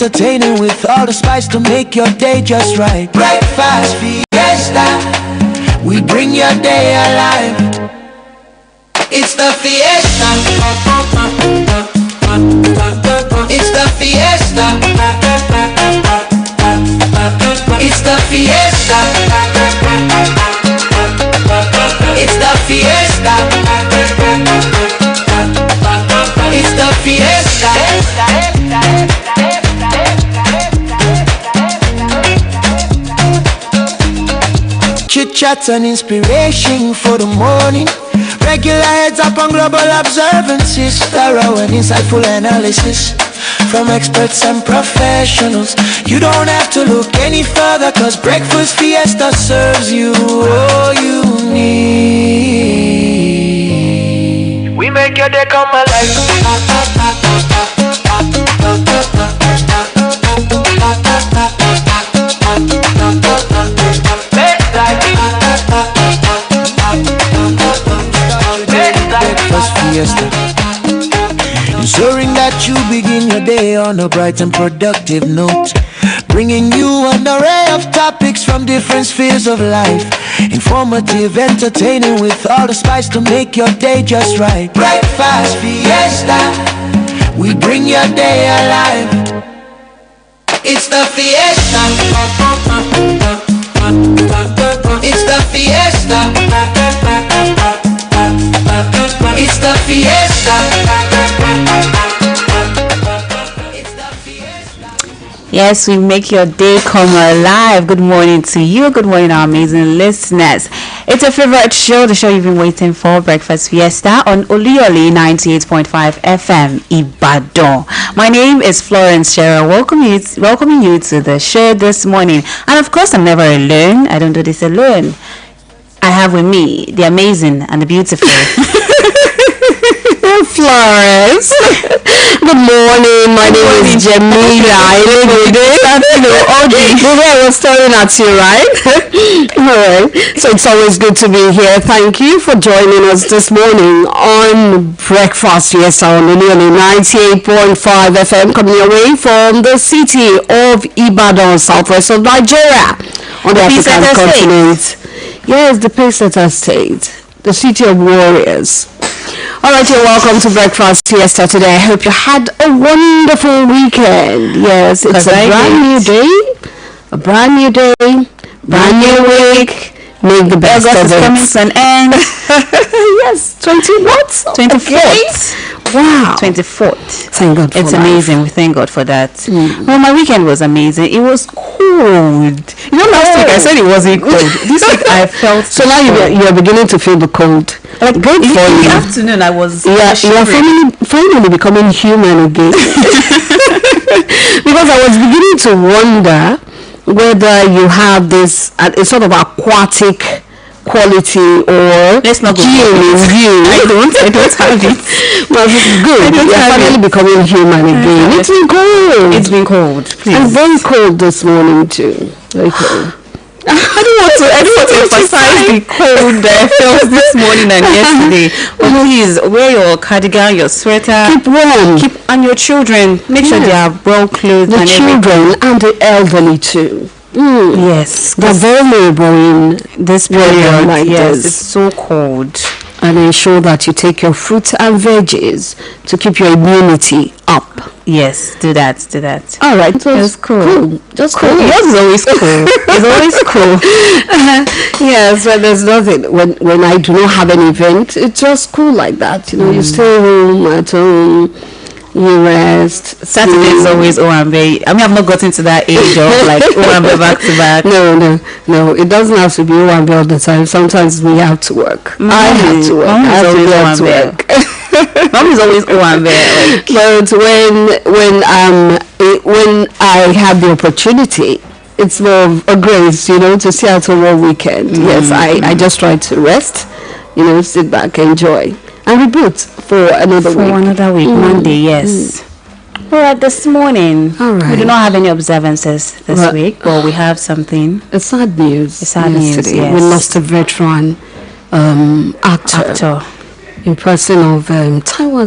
Entertaining with all the spice to make your day just right. Breakfast fiesta, we bring your day alive. It's the fiesta. It's the fiesta. It's the fiesta. It's the fiesta. It's the fiesta. Chit chat and inspiration for the morning. Regular heads up on global observances. Thorough and insightful analysis from experts and professionals. You don't have to look any further, cause Breakfast Fiesta serves you all you need. We make your day come alive. Ensuring that you begin your day on a bright and productive note, bringing you an array of topics from different spheres of life. Informative, entertaining with all the spice to make your day just right. Breakfast Fiesta, we bring your day alive. It's the fiesta. It's the fiesta. It's the fiesta. Yes, we make your day come alive. Good morning to you. Good morning, our amazing listeners. It's your favorite show, the show you've been waiting for, Breakfast Fiesta on Oluyole 98.5 FM, Ibadan. My name is Florence Shera, welcoming you to the show this morning. And of course, I'm never alone. I don't do this alone. I have with me the amazing and the beautiful Florence. Good morning. My name is Jamila. I was staring at you, right? Alright. So it's always good to be here. Thank you for joining us this morning on Breakfast Fiesta on Oluyole 98.5 FM, coming away from the city of Ibadan, southwest of Nigeria, on the African continent. Yes, the Pacesetter State, the city of warriors. All right, you're welcome to Breakfast Fiesta today. I hope you had a wonderful weekend. Yes, it's a brand new day, brand new week. Make the best of it. Coming to an end. Yes, 24th. Wow. 24th. Thank God for It's life. amazing. We thank God for that. Well, my weekend was amazing. It was cold. You know, last week I said it wasn't cold. This week I felt so now you're beginning to feel the cold. like good for in you. the afternoon I was You are finally becoming human again. Because I was beginning to wonder whether you have this a sort of aquatic quality or let's not go gene in you. I don't have it. Well, it's good. You're finally becoming human again. It's been cold. It's been cold. Please. And very cold this morning too. Very cold. I don't want to emphasize the cold that I felt this morning and yesterday. But please wear your cardigan, your sweater. Keep warm. And your children, make sure they are well clothed. The and children and the elderly too. Yes, they're vulnerable in this period. Like yes, this. it's so cold. And ensure that you take your fruits and veggies to keep your immunity up. Yes, do that. All right, so it's cool. Just cool. Yours is always cool. It's always cool. Yes, but there's nothing. When I do not have an event, it's just cool like that. You know, you stay home at home. You rest. Saturday is always Owambe. I mean, I've not gotten to that age of like Owambe back to back. No. It doesn't have to be Owambe all the time. Sometimes we have to work. I have to work. Mom is always Owambe. But when I have the opportunity, it's more of a grace, to stay at home all weekend. Yes, I just try to rest, sit back, enjoy. And reboot for another week. Monday, yes. All right, this morning, we do not have any observances this week, but we have something. It's sad news. It's sad news, yes. We lost a veteran actor in person of Taiwan.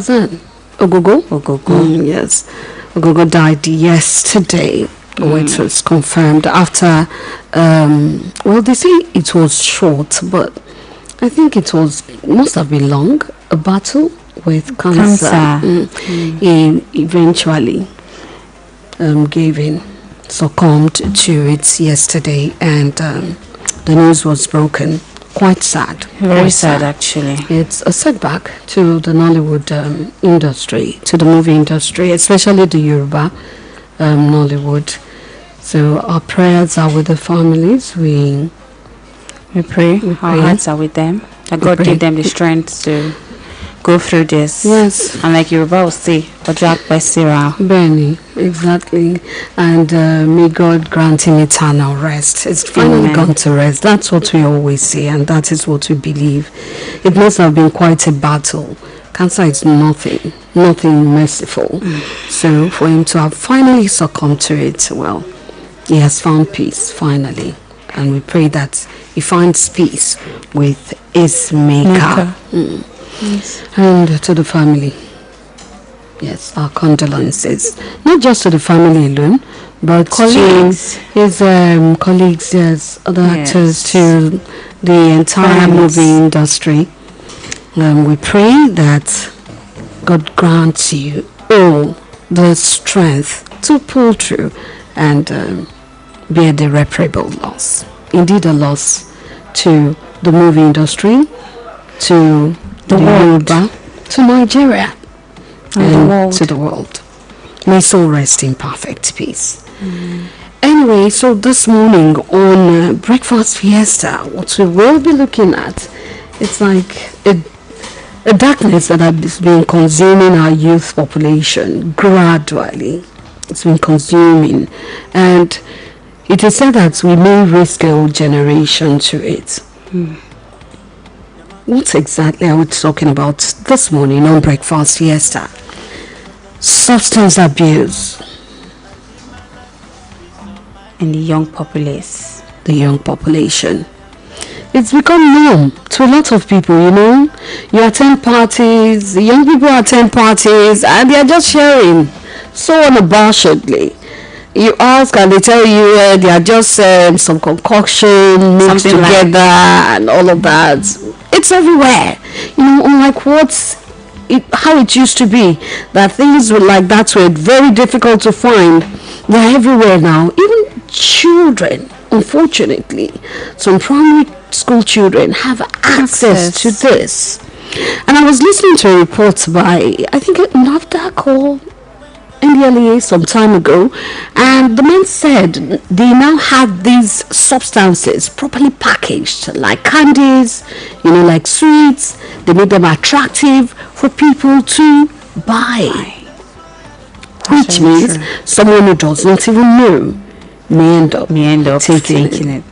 Ogogo. Ogogo. Yes. Ogogo died yesterday. It was confirmed after, they say it was short, but I think must have been long, a battle with cancer. He eventually succumbed to it yesterday, and the news was broken. Quite sad. Very sad, actually. It's a setback to the Nollywood industry, to the movie industry, especially the Yoruba Nollywood. So our prayers are with the families. We pray. Our hearts are with them. That God give them the strength to go through this. Yes. And like Yoruba will say, Ojak Besira. Benny, exactly. And may God grant him eternal rest. It's finally gone to rest. That's what we always say, and that is what we believe. It must have been quite a battle. Cancer is nothing merciful. So for him to have finally succumbed to it, well, he has found peace finally. And we pray that he finds peace with his maker. Yes. And to the family, yes, our condolences. Not just to the family alone, but colleagues. To his colleagues, yes, other actors, to the entire movie industry. We pray that God grants you all the strength to pull through and bear the irreparable loss. Indeed, a loss to the movie industry, to the world, to Nigeria, and to the world. May soul rest in perfect peace. Anyway, so this morning on Breakfast Fiesta, what we will be looking at, it's like a darkness that has been consuming our youth population gradually. It's been consuming, and it is said that we may risk a whole generation to it. What exactly are we talking about this morning on Breakfast Fiesta? Substance abuse in the young populace. The young population. It's become norm to a lot of people, you know. You attend parties, the young people attend parties, and they are just sharing so unabashedly. You ask and they tell you they are just some concoction mixed together and all of that. It's everywhere, you know, unlike how it used to be, that things like that were very difficult to find. They're everywhere now. Even children, unfortunately, some primary school children have access to this. And I was listening to a report by, I think, NAFDAC or NDLEA some time ago, and the man said they now have these substances properly packaged, like candies, you know, like sweets. They make them attractive for people to buy. Which means someone who does not even know may end up taking it.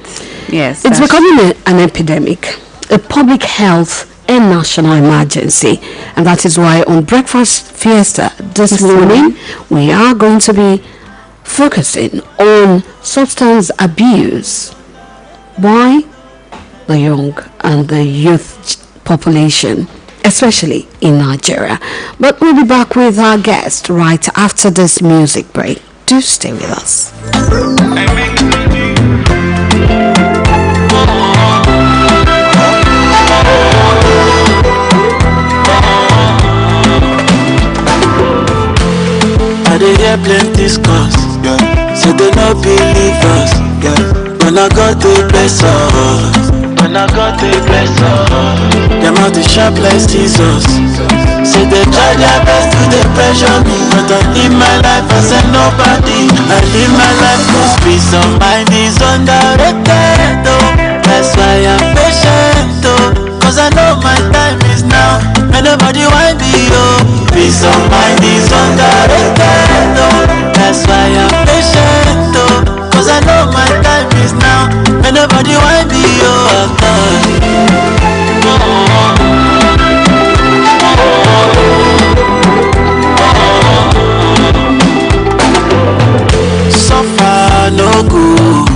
Yes, it's becoming an epidemic, a public health and national emergency, and that is why on Breakfast Fiesta this morning we are going to be focusing on substance abuse. Why the young and the youth population, especially in Nigeria. But we'll be back with our guest right after this music break. Do stay with us. They hear plenty scores, so they no believe us, When I got to bless us, them out to sharp like scissors. Say they try their best to they pressure me, but I live my life as a nobody. I live my life cause peace of mind is underrated, That's why I'm patient, Cause I know my time is now, and nobody want me, Peace of mind is underrated, That's why I'm patient, Cause I know my time is now, and nobody want me, Suffer no good.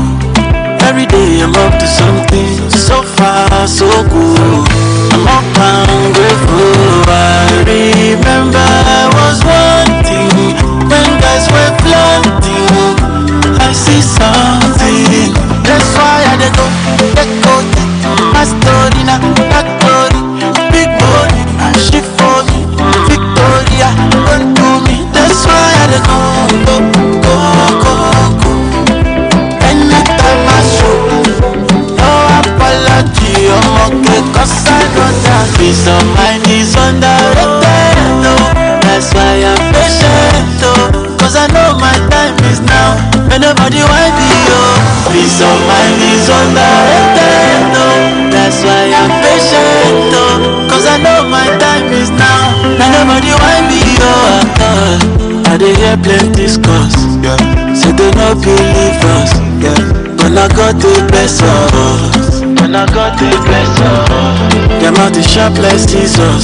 Every day I'm up to something. So far so good. I'm up and grateful. I remember I was wanting when guys nobody want me, oh. Peace of mind is underrated, no. That's why I'm patient, oh. Cause I know my time is now. Now nobody want me, oh. I dey hear plenty discuss, yeah. Say they no believe us, yeah. But I got the best of us. When I got the best of us. Them out the sharp like scissors.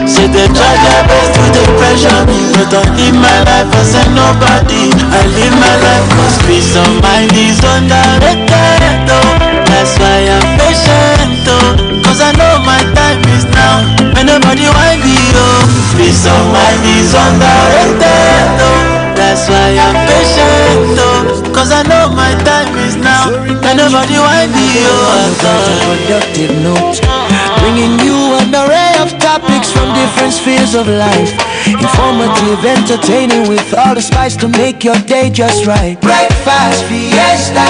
Say they try their best to they pressure me, but I live my life as a nobody. I live my life cause peace of mind is underrated, oh. That's why I'm patient, oh. Cause I know my time is now. When nobody want me, oh. Peace of mind is underrated, oh. That's why I'm patient, oh. Cause I know my time is now. When nobody want me, oh. Productive note, bringing you an array of topics from different spheres of life. Informative, entertaining, with all the spice to make your day just right. Breakfast fiesta,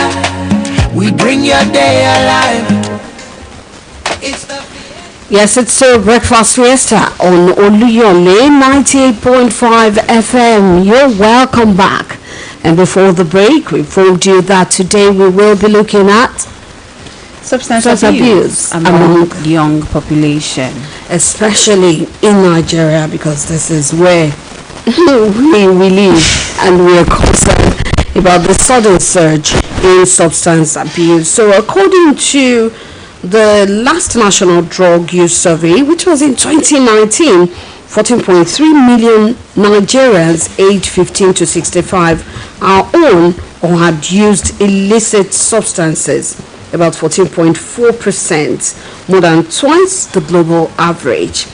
we bring your day alive. It's the Yes, it's a breakfast fiesta on Oluyole 98.5 FM. You're welcome back. And before the break, we told you that today we will be looking at Substance abuse among young population, especially in Nigeria, because this is where we live, and we are concerned about the sudden surge in substance abuse. So according to the last National Drug Use Survey, which was in 2019, 14.3 million Nigerians aged 15 to 65 are on or had used illicit substances, about 14.4%, more than twice the global average.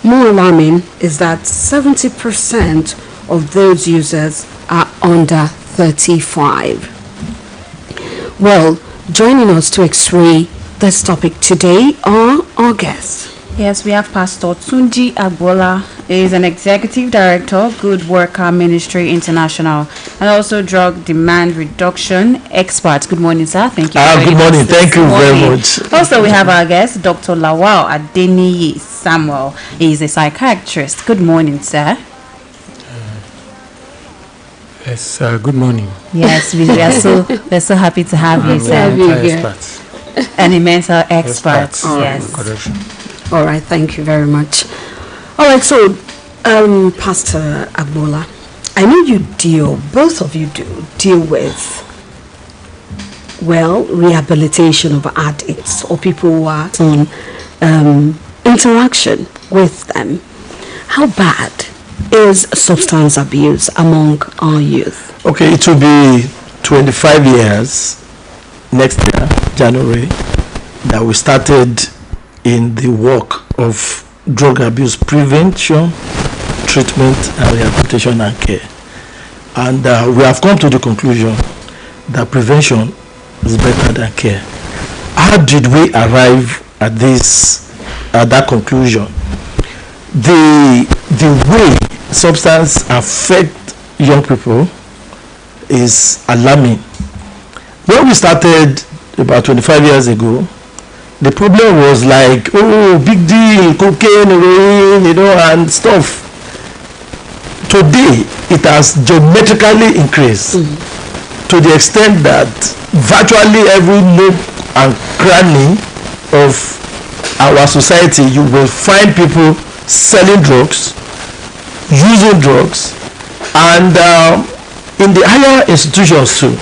More alarming is that 70% of those users are under 35. Well, joining us to x-ray this topic today are our guests. Yes, we have Pastor Tunji Agbola. He is an executive director, Good Worker Ministry International, and also drug demand reduction expert. Good morning, sir. Thank you. Good morning. Thank you very much. Also, we have our guest, Dr. Lawal Adeniyi Samuel. He is a psychiatrist. Good morning, sir. Yes, good morning. Yes, we're so happy to have you, sir. An mental expert. Yes. Correction. All right, thank you very much. All right, so Pastor Agbola, I know both of you deal with, well, rehabilitation of addicts or people who are on interaction with them. How bad is substance abuse among our youth? Okay, it will be 25 years next year, January, that we started in the work of drug abuse prevention, treatment, and rehabilitation and care. And we have come to the conclusion that prevention is better than care. How did we arrive at that conclusion? The way substance affect young people is alarming. When we started about 25 years ago, the problem was like, oh, big deal, cocaine, heroin, and stuff. Today, it has geometrically increased to the extent that virtually every nook and cranny of our society, you will find people selling drugs, using drugs, and in the higher institutions too,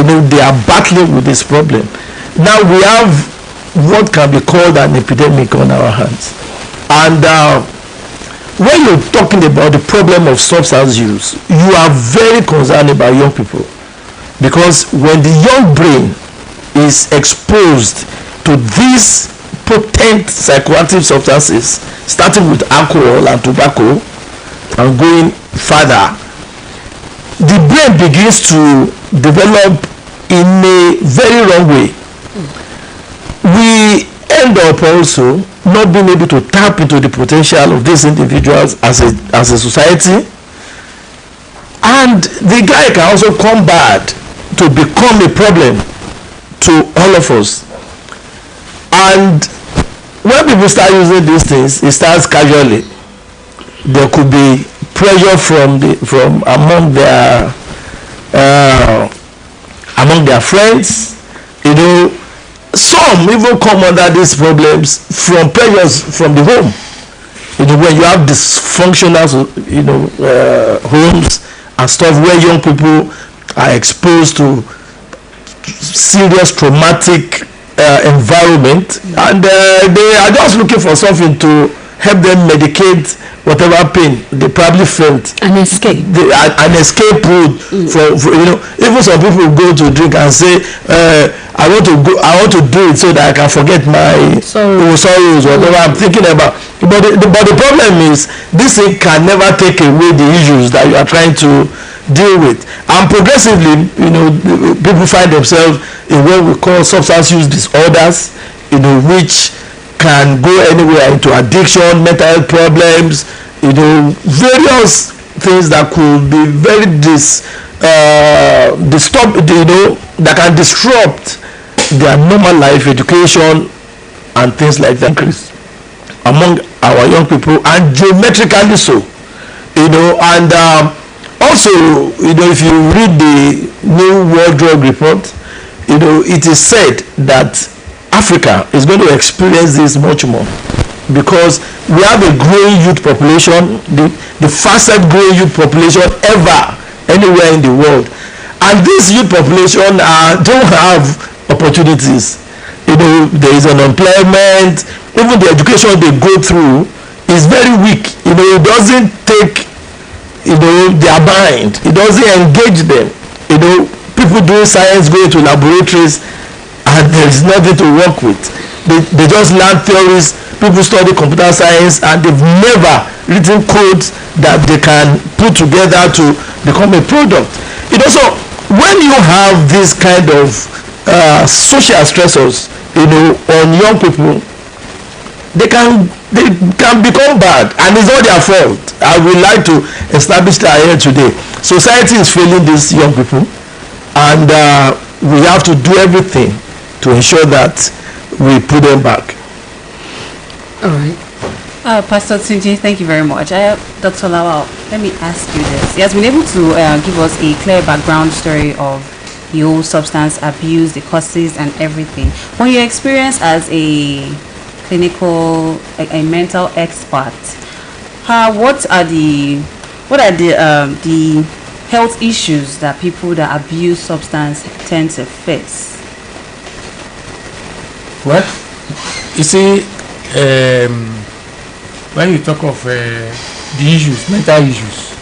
they are battling with this problem. Now we have what can be called an epidemic on our hands. And when you're talking about the problem of substance use, you are very concerned about young people, because when the young brain is exposed to these potent psychoactive substances, starting with alcohol and tobacco and going further, the brain begins to develop in a very wrong way. We end up also not being able to tap into the potential of these individuals as a society, and the guy can also come bad to become a problem to all of us. And when people start using these things, it starts casually. There could be pressure from among their their friends. You know, some even come under these problems from pressures from the home. You know, when you have dysfunctional, homes and stuff where young people are exposed to serious traumatic environment, and they are just looking for something to help them medicate whatever pain they probably felt. An escape. An escape route. For even some people go to drink and say, I want to do it so that I can forget my sorrows, whatever I'm thinking about. But the problem is, this thing can never take away the issues that you are trying to deal with. And progressively, people find themselves in what we call substance use disorders, which can go anywhere into addiction, mental health problems, various things that could be very that can disrupt their normal life, education, and things like that increase among our young people, and geometrically so. And also, if you read the new World Drug Report, it is said that Africa is going to experience this much more, because we have a growing youth population, the fastest growing youth population ever anywhere in the world, and this youth population don't have opportunities. There is unemployment. Even the education they go through is very weak. It doesn't take their mind, it doesn't engage them. People doing science go into laboratories and there is nothing to work with. They just learn theories. People study computer science and they've never written codes that they can put together to become a product. Also, when you have this kind of social stressors on young people, they can become bad, and it's not their fault. I would like to establish that here today. Society is failing these young people, and we have to do everything to ensure that we put them back. All right. Pastor Tunji, thank you very much. Dr. Lawal, let me ask you this. He has been able to give us a clear background story of the whole substance abuse, the causes, and everything. From your experience as a clinical, a mental expert, what are the health issues that people that abuse substance tend to face? Well, you see, when you talk of the issues, mental issues,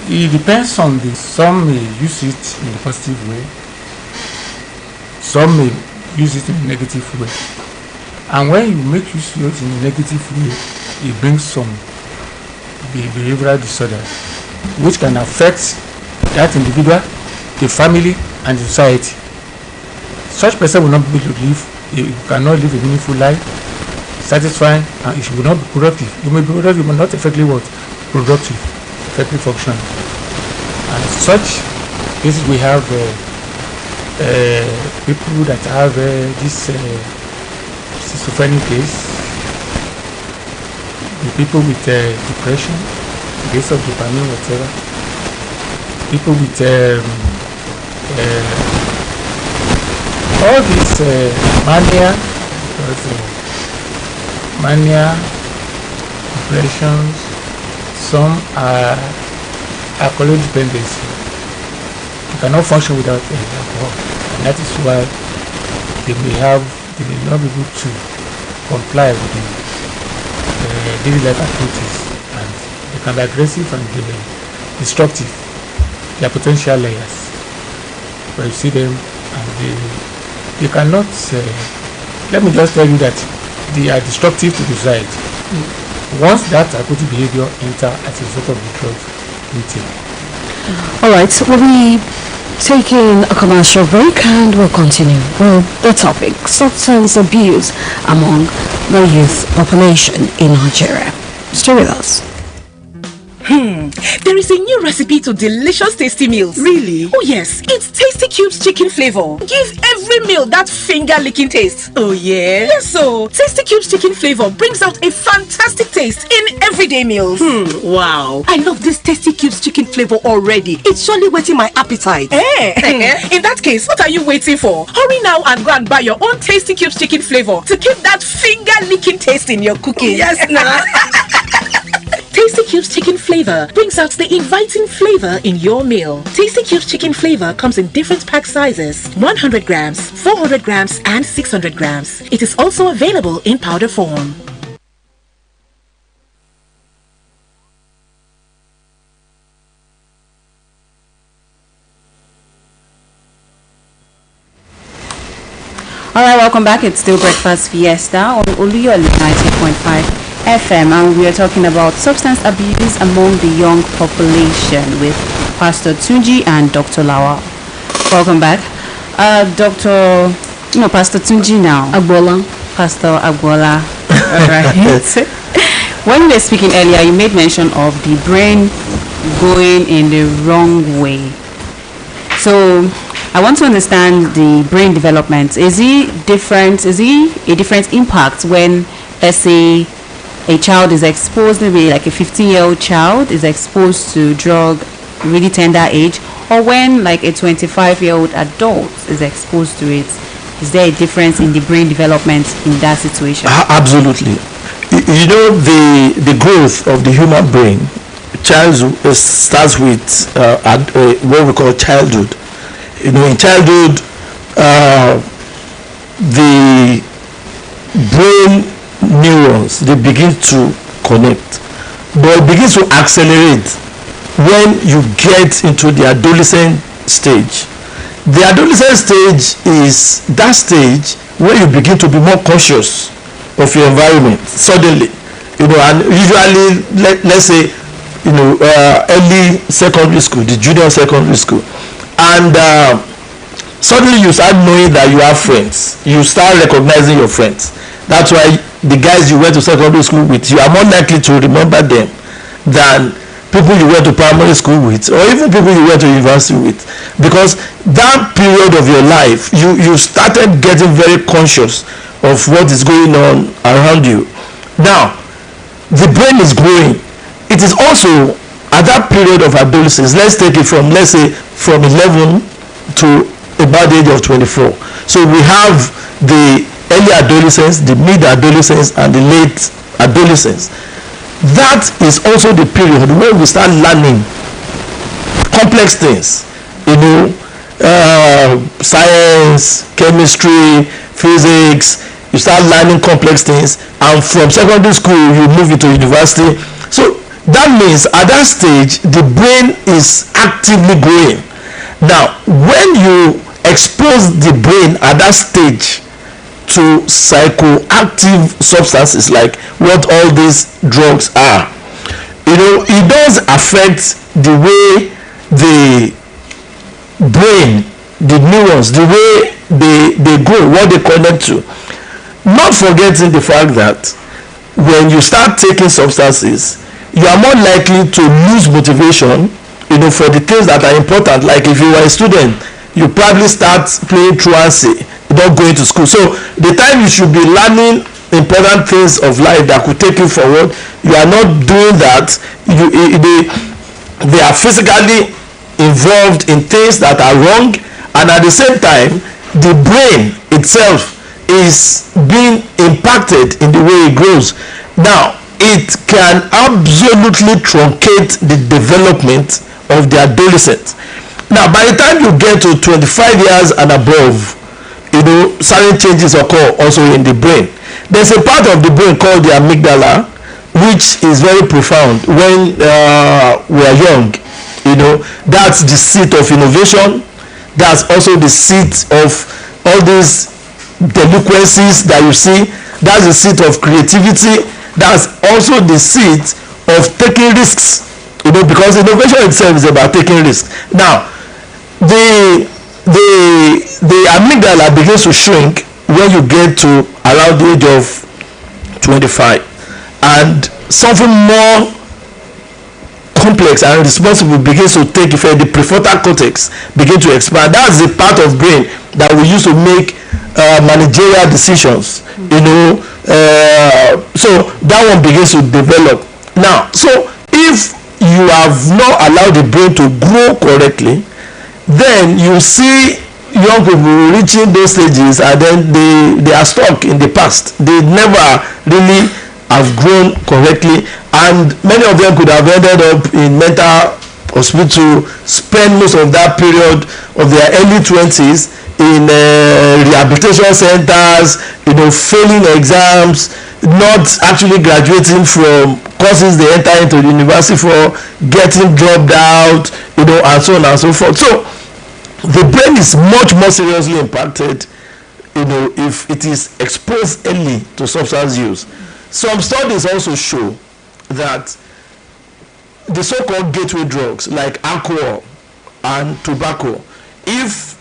it depends on some may use it in a positive way, some may use it in a negative way. And when you make use of it in a negative way, it brings some behavioral disorders which can affect that individual, the family, and the society. Such person will not be able to live, you cannot live a meaningful life, satisfying, and you will not be productive. You may be productive, but not effectively productive, effectively functional. And such cases we have people that have this schizophrenic case, the people with depression, case of dopamine, whatever, people with all these mania, depressions, some are alcohol dependency. You cannot function without alcohol, and that is why they may not be able to comply with the daily life activities, and they can be aggressive and destructive. They are potential layers, but you see them and they cannot let me just tell you that they are destructive to the society. Once that aquatic behavior enter as a result of the drug intake. All right, so we'll be taking a commercial break and we'll continue with the topic, substance abuse among the youth population in Nigeria. Stay with us. There is a new recipe to delicious tasty meals. Really? Oh yes, it's Tasty Cubes chicken flavor. Give every meal that finger-licking taste. Oh yeah? Yes, so Tasty Cubes chicken flavor brings out a fantastic taste in everyday meals. Wow. I love this Tasty Cubes chicken flavor already. It's surely whetting my appetite. In that case, what are you waiting for? Hurry now and go and buy your own Tasty Cubes chicken flavor to keep that finger-licking taste in your cooking. Yes, now. Tasty Cubes chicken flavor brings out the inviting flavor in your meal. Tasty Cubes chicken flavor comes in different pack sizes: 100 grams, 400 grams, and 600 grams. It is also available in powder form. Alright, welcome back. It's still Breakfast Fiesta on Oluyole 90.5 FM, and we are talking about substance abuse among the young population with Pastor Tunji and Dr. Lawa. Welcome back. Pastor Tunji now. Agbola. Pastor Agbola. Alright. When we were speaking earlier, you made mention of the brain going in the wrong way. So I want to understand the brain development. Is it a different impact when, let's say, a child is exposed, maybe like a 15-year-old child is exposed to drug really tender age, or when like a 25-year-old adult is exposed to it? Is there a difference in the brain development in that situation? Absolutely. You know, the growth of the human brain starts with what we call childhood. You know, in childhood, the brain neurons, they begin to connect, but it begins to accelerate when you get into the adolescent stage. The adolescent stage is that stage where you begin to be more conscious of your environment suddenly, you know, and usually let's say, you know, early secondary school, the junior secondary school, and suddenly you start knowing that you have friends, you start recognizing your friends. That's why the guys you went to secondary school with, you are more likely to remember them than people you went to primary school with, or even people you went to university with, because that period of your life you started getting very conscious of what is going on around you. Now the brain is growing. It is also at that period of adolescence. Let's take it from, let's say, from 11 to about the age of 24. So we have the early adolescence, the mid adolescence, and the late adolescence. That is also the period where we start learning complex things, you know, science, chemistry, physics. You start learning complex things, and from secondary school you move into university. So that means at that stage the brain is actively growing. Now when you expose the brain at that stage to psychoactive substances like what all these drugs are, you know, it does affect the way the brain, the neurons, the way they grow, what they connect to. Not forgetting the fact that when you start taking substances, you are more likely to lose motivation, you know, for the things that are important. Like if you were a student, you probably start playing truancy, not going to school. So the time you should be learning important things of life that could take you forward, you are not doing that. They are physically involved in things that are wrong, and at the same time the brain itself is being impacted in the way it grows. Now it can absolutely truncate the development of the adolescent. Now by the time you get to 25 years and above, you know, certain changes occur also in the brain. There's a part of the brain called the amygdala, which is very profound when we are young. You know, that's the seat of innovation. That's also the seat of all these delinquencies that you see. That's the seat of creativity. That's also the seat of taking risks, you know, because innovation itself is about taking risks. Now the amygdala begins to shrink when you get to around the age of 25, and something more complex and responsible begins to take effect, the prefrontal cortex begin to expand. That's the part of brain that we use to make managerial decisions, so that one begins to develop. Now, so if you have not allowed the brain to grow correctly, then you see young people reaching those stages and then they are stuck in the past. They never really have grown correctly, and many of them could have ended up in mental hospital, spend most of that period of their early 20s in rehabilitation centers, failing exams, not actually graduating from courses they enter into the university for, getting dropped out, and so on and so forth. So the brain is much more seriously impacted, if it is exposed early to substance use. Some studies also show that the so-called gateway drugs like alcohol and tobacco, if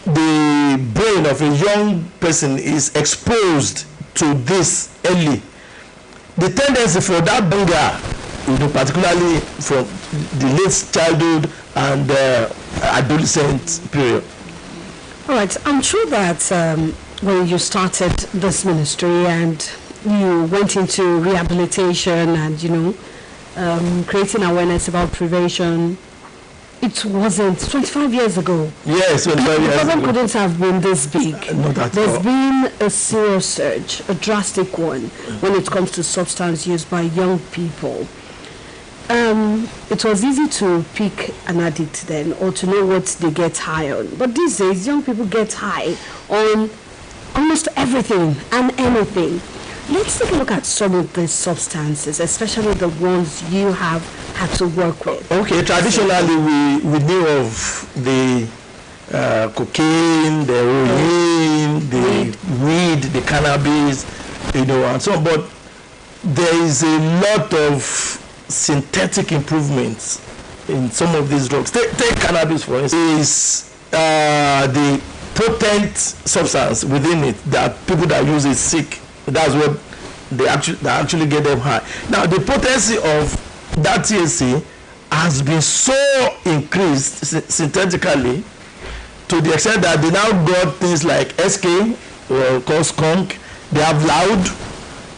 the brain of a young person is exposed to this early, the tendency for that hunger, particularly from the late childhood and adolescent period. All right, I'm sure that when you started this ministry and you went into rehabilitation and creating awareness about prevention, it wasn't 25 years ago. Yes, 25 years ago. The problem couldn't have been this big. There's been a serious surge, a drastic one, when it comes to substance use by young people. It was easy to pick an addict then, or to know what they get high on. But these days, young people get high on almost everything and anything. Let's take a look at some of these substances, especially the ones you have had to work with. Okay, traditionally we knew of the cocaine, the heroin, the weed, the cannabis, and so on. But there is a lot of synthetic improvements in some of these drugs. Take cannabis for instance. Is the potent substance within it that people that use it seek. That's what they actually get them high. Now the potency of that THC has been so increased synthetically to the extent that they now got things like SK, or called skunk. They have loud.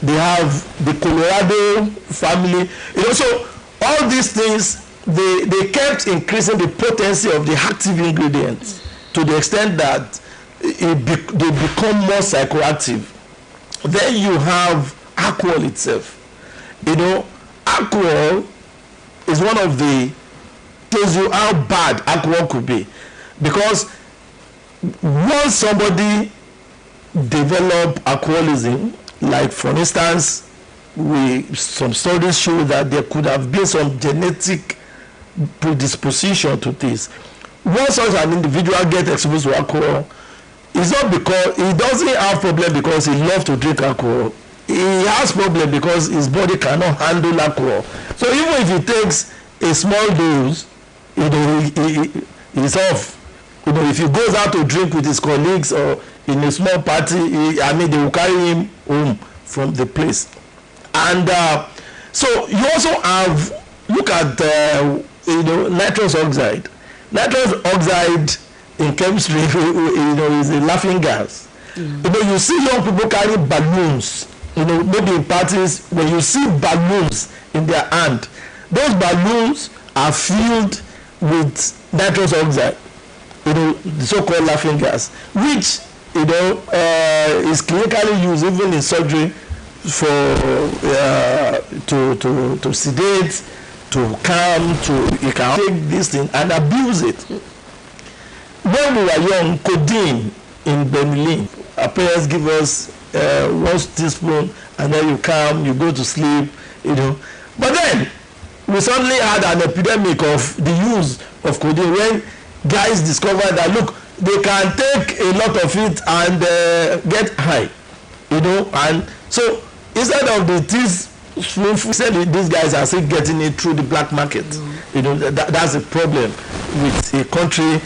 They have the Colorado family. So all these things, they kept increasing the potency of the active ingredients to the extent that they become more psychoactive. Then you have alcohol itself. Alcohol is one of the tells you how bad alcohol could be, because once somebody develop alcoholism, like for instance, some studies show that there could have been some genetic predisposition to this. Once such an individual gets exposed to alcohol, it's not because he doesn't have problem because he loves to drink alcohol. He has problem because his body cannot handle alcohol. So even if he takes a small dose, he's off. If he goes out to drink with his colleagues or in a small party, they will carry him home from the place. And so you also have, look at nitrous oxide. Nitrous oxide in chemistry is a laughing gas. You see young people carry balloons, maybe in parties, when you see balloons in their hand, those balloons are filled with nitrous oxide, the so-called laughing gas, which is clinically used even in surgery for to sedate, to calm, you can take this thing and abuse it. When we were young, codeine in Berlin, our parents give us 1 teaspoon and then you calm, you go to sleep, But then we suddenly had an epidemic of the use of codeine when guys discovered that look, they can take a lot of it and get high, and so instead of the teaspoon, these guys are still getting it through the black market. That's a problem with a country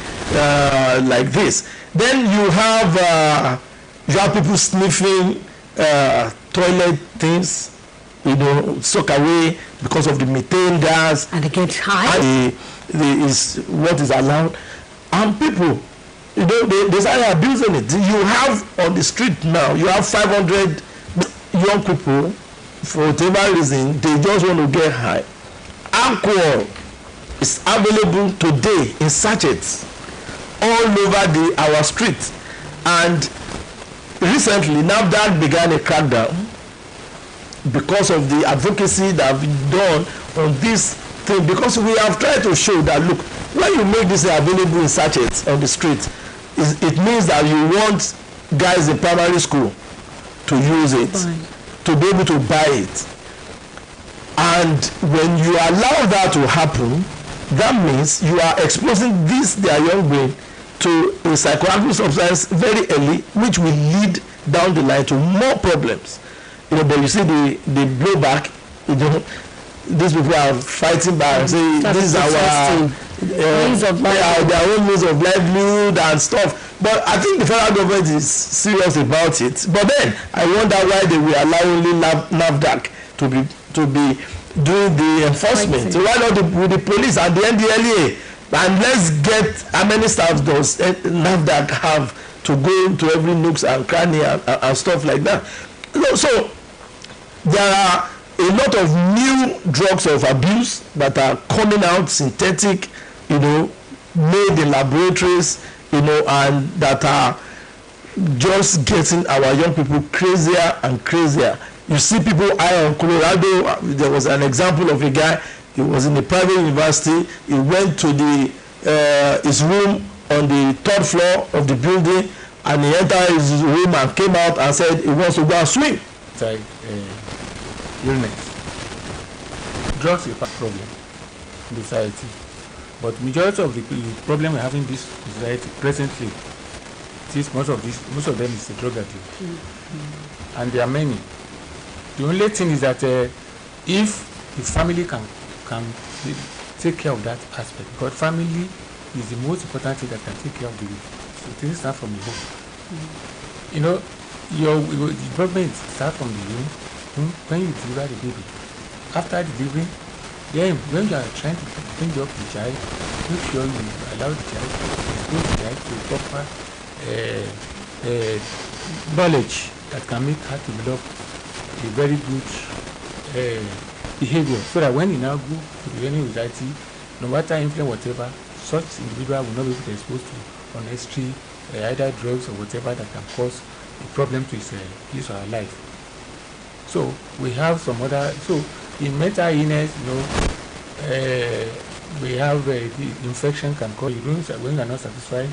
like this. Then you have people sniffing toilet things, soak away because of the methane gas. And they get high. And is what is allowed. And people, they start abusing it. You have on the street now, you have 500 young people, for whatever reason, they just want to get high. Alcohol is available today in sachets all over our streets. And recently, NAFDAC began a crackdown because of the advocacy that have been done on this thing, because we have tried to show that, look, when you make this available in sachets on the street, it means that you want guys in primary school to use it, to be able to buy it. And when you allow that to happen, that means you are exposing their young brain to a psychoactive substance very early, which will lead down the line to more problems. But you see the blowback, these people are fighting back and say this is our means of their own means of livelihood and stuff. But I think the federal government is serious about it. But then I wonder why they will allow only NAFDAC to be doing the enforcement. So why not with the police and the NDLEA? And let's get how many staff does NAFDAC have to go into every nooks and cranny and stuff like that. So there are a lot of new drugs of abuse that are coming out, synthetic, made in laboratories, and that are just getting our young people crazier and crazier. You see people in Colorado. There was an example of a guy. He was in a private university. He went to his room on the 3rd floor of the building, and he entered his room and came out and said he wants to go and swim. It's like illness. Drugs is a problem in society, but majority of the problem we're having in this society presently, most of them is drug addict, and there are many. The only thing is that if the family can take care of that aspect, because family is the most important thing that can take care of the youth. So things start from the home. Your development start from the womb when you deliver the baby. After delivery, then when you are trying to bring up the child, make sure you allow the child to expose the child to proper knowledge that can make her develop a very good behavior, so that when you now go to the learning society, no matter influence whatever, such individual will not be able to expose to unnecessary either drugs or whatever that can cause a problem to his or her life. So we have some other. So in mental illness, we have the infection can cause when you are not satisfied,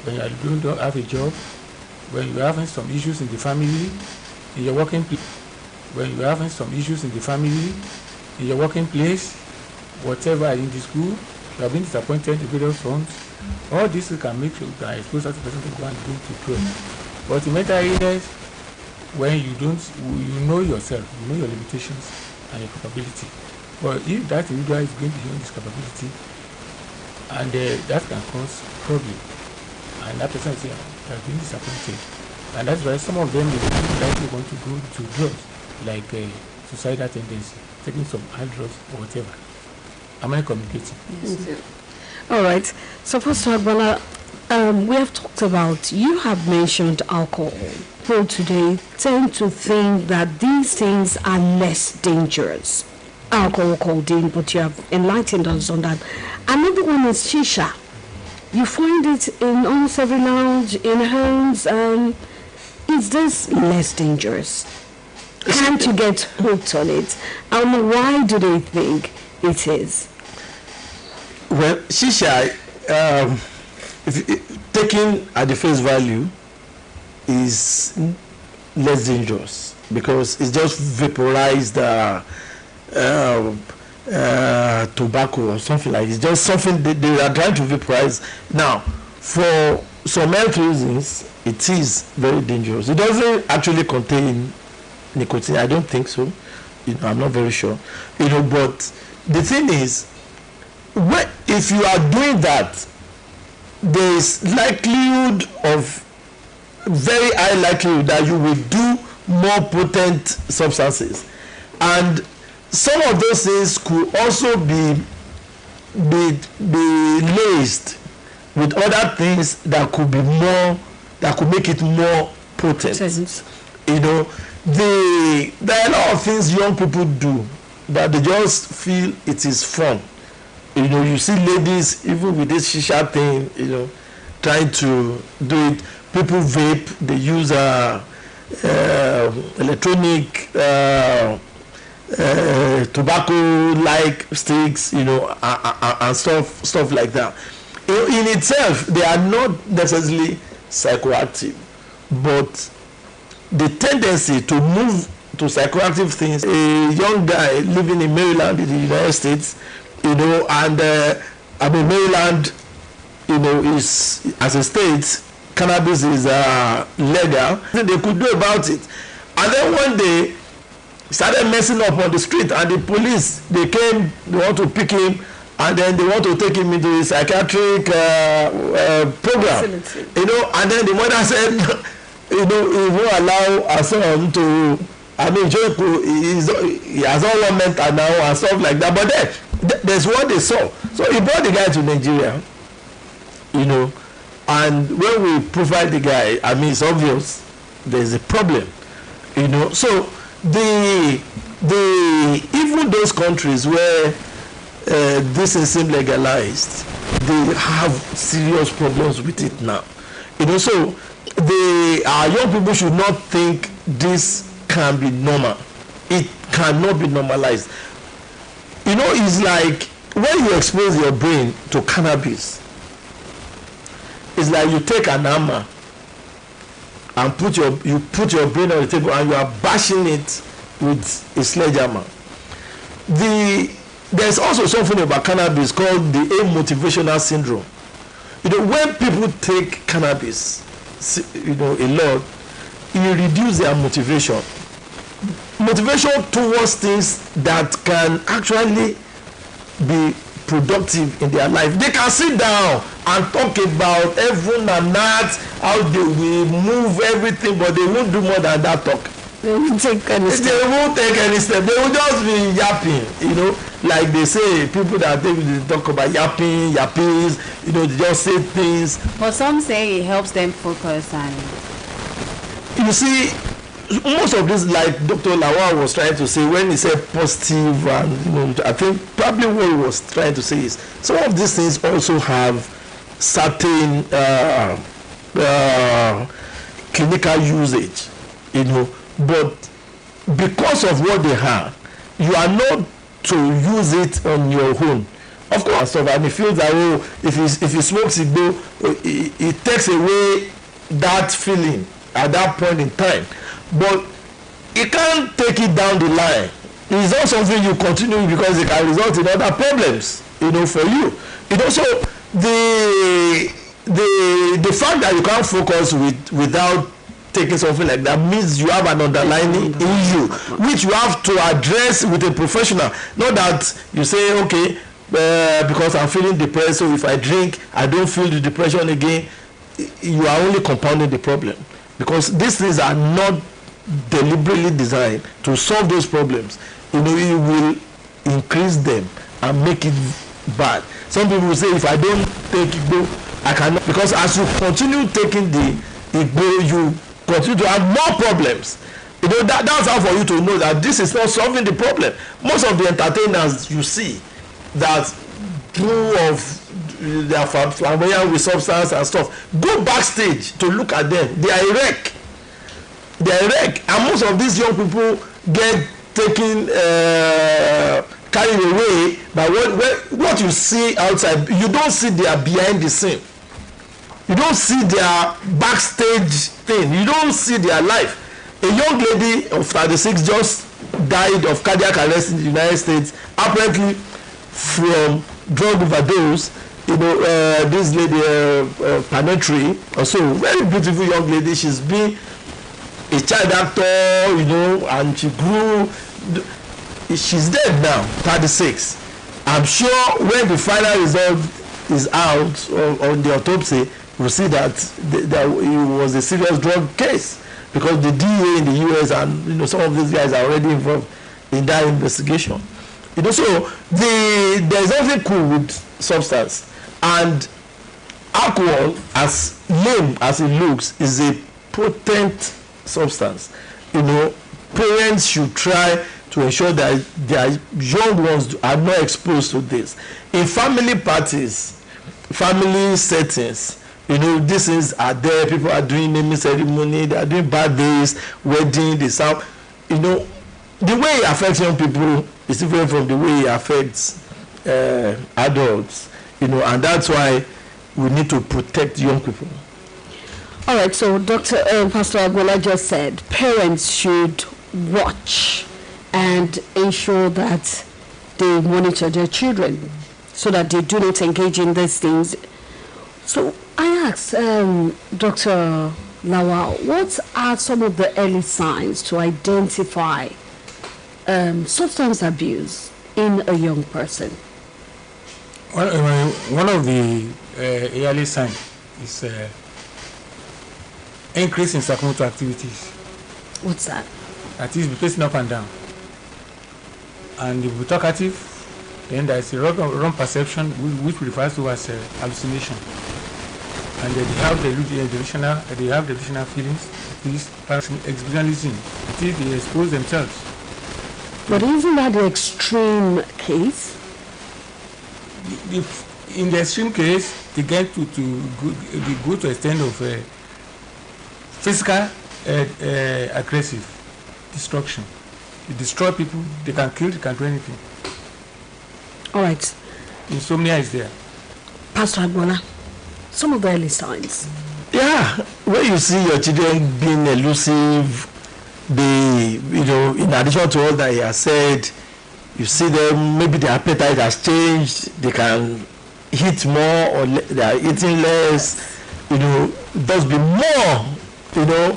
when you don't have a job, when you are having some issues in the family, in your working place, when you are having some issues in the family, in your working place, whatever, in the school, you have been disappointed in various fronts. All this can make you can expose that person to go and do to drugs. But in mental illness, when you know yourself, you know your limitations and your capability. But if that individual is going beyond his capability, and that can cause problem, and that person has been disappointed, and that's why some of them likely want to go to drugs, like suicidal tendency, taking some hard drugs or whatever. Am I communicating? Yes. All right. So Pastor Agbala, we have talked about, you have mentioned alcohol. People today tend to think that these things are less dangerous. Alcohol, codeine, but you have enlightened us on that. Another one is shisha. You find it in almost every lounge, in homes. Is this less dangerous? Can't you get hooked on it? And why do they think it is? Well, shisha, taken at the face value, is less dangerous because it's just vaporized tobacco or something like. It's just something they are trying to vaporize. Now, for some health reasons, it is very dangerous. It doesn't actually contain nicotine. I don't think so. I'm not very sure. But the thing is, if you are doing that, there is likelihood of very high likelihood that you will do more potent substances. and some of those things could also be laced with other things that could be more, that could make it more potent. You know, there are a lot of things young people do that they just feel it is fun. You know, you see ladies even with this shisha thing, you know, trying to do it. People vape, they use electronic tobacco like sticks, you know, and stuff like that. In itself, they are not necessarily psychoactive, but the tendency to move to psychoactive things. A young guy living in Maryland in the United States, you know, and I mean, Maryland, you know, is, as a state, cannabis is legal. They could do about it, and then one day started messing up on the street, and the police, they came, they want to pick him, and then they want to take him into a psychiatric program. You know, and then the mother said, you know, he won't allow her son to, I mean, he has all one mental now and stuff like that. But then there's what they saw. So he brought the guy to Nigeria, you know, and when we profile the guy, I mean, it's obvious there's a problem, you know. So the even those countries where this is legalized, they have serious problems with it now, you know. So our young people should not think this can be normal. It cannot be normalized. You know, it's like when you expose your brain to cannabis, it's like you take an hammer and put your brain on the table and you are bashing it with a sledgehammer. There's also something about cannabis called the amotivational syndrome. You know, when people take cannabis, you know, a lot, it reduces their motivation towards things that can actually be productive in their life. They can sit down and talk about heaven and earth, how they will move everything, but they won't do more than that talk. They won't take any step. They won't take any step. They will just be yapping, you know, like they say, people that they talk about yappies, you know, they just say things. But some say it helps them focus, and you see, most of this, like Dr. Lawal was trying to say when he said positive, and you know, I think probably what he was trying to say is some of these things also have certain clinical usage, you know, but because of what they have, you are not to use it on your own. Of course, and it feels that, oh, if you smoke cigar, it takes away that feeling at that point in time, but it can't take it down the line. It's not something you continue because it can result in other problems, you know, for you. It also, the fact that you can't focus without taking something like that means you have an underlying issue which you have to address with a professional. Not that you say, okay, because I'm feeling depressed, so if I drink I don't feel the depression again. You are only compounding the problem, because these things are not deliberately designed to solve those problems. You know, it will increase them and make it bad. Some people will say, if I don't take Igbo, I cannot, because as you continue taking the Igbo, you continue to have more problems. You know, that's how for you to know that this is not solving the problem. Most of the entertainers you see that full of their flamboyant with substance and stuff, go backstage to look at them. They are a wreck. And most of these young people get taken carried away by what you see outside. You don't see their behind the scene. You don't see their backstage thing. You don't see their life. A young lady of 36 just died of cardiac arrest in the United States, apparently from drug overdose. You know, this lady, Panetri, also very beautiful young lady. She's been a child actor, you know, and she grew. She's dead now, 36. I'm sure when the final result is out on the autopsy, we'll see that it was a serious drug case, because the DEA in the US and, you know, some of these guys are already involved. in that investigation. You know, so there's nothing cool with substance, and alcohol, as lame as it looks, is a potent substance. You know, parents should try to ensure that their young ones are not exposed to this. In family parties, family settings, you know, these things are there. People are doing naming ceremony, they are doing birthdays, wedding, they serve. You know, the way it affects young people is different from the way it affects adults. You know, and that's why we need to protect young people. All right, so Pastor Agbola just said parents should watch and ensure that they monitor their children so that they do not engage in these things. So I asked Dr. Lawal, what are some of the early signs to identify substance abuse in a young person? Well, one of the early signs is increase in psychomotor activities. What's that? That is, pacing up and down. And if we talkative, then there is a wrong perception, which refers to as hallucination. And they have delusional feelings, these exhibitionism, that is, they expose themselves. But isn't that the extreme case? In the extreme case, they get to go to extent of physical aggressive destruction. They destroy people, they can kill, they can do anything. All right. Insomnia is there. Pastor Agbola, some of the early signs. Yeah, when you see your children being elusive, you know, in addition to all that he has said, you see them, maybe their appetite has changed, they can eat more or they are eating less, you know, just be more, you know,